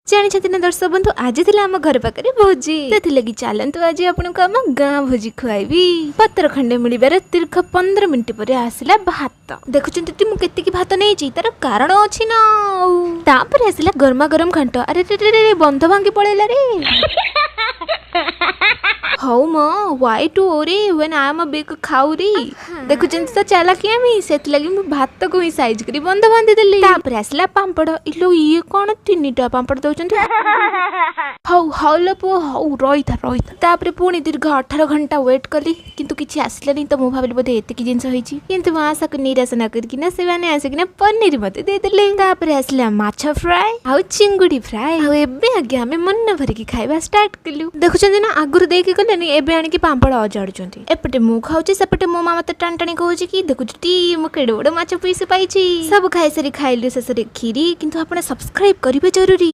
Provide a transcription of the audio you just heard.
जानी ना दर्शक बंधु आज थी आम घर पाखे भोजी लगी चलतु आज आपको आम गाँ भोजी खुआबी पत्र खंडे मिलबार दीर्घ 15 मिनिट पर आसला भात देखुंत मुझे भात नहीं तार कारण अच्छी ना तापर आसला गरमा गरम घंट अरे रे बंध भांगी पड़ेला रे हौ म वाई टू ओरे when I am a big खाऊ रे देखुचंत तो चालाकी आमी सेत लगी मु भात को ही साइज करी बंद बांधी देली तापर आसला पांपड़ इलो ये कोन तीनटा पांपड़ दउचंत हौ हौल पो हौ रहिथा तापर पुणी दीर्घ 18 घंटा वेट कली किंतु किछि आसलानी तो मु भाबिल बोधे एते की जिंस होईची किंतु मा आशा को निराश न करकी ना सेवाने आसे कि ना पनीर मते दे देले तापर आसला माछ फ्राई आउ चिंगुडी फ्राई आउ एबे आगे हमें मन भर की खाइबा स्टार्ट कलु देखुचंत ना आगुर देके गलेनी एबे आनी की पांपड़ अजाडुचंती एपटे मु खाउची सेपटे मो मामा मते टाणटाणी कहूची कि देखुचटी मु केडे बड माछ पीस पाइची सब खाइ सरी खाइलु सेसरे खीरी किंतु आपण सब्सक्राइब करिबे जरूरी।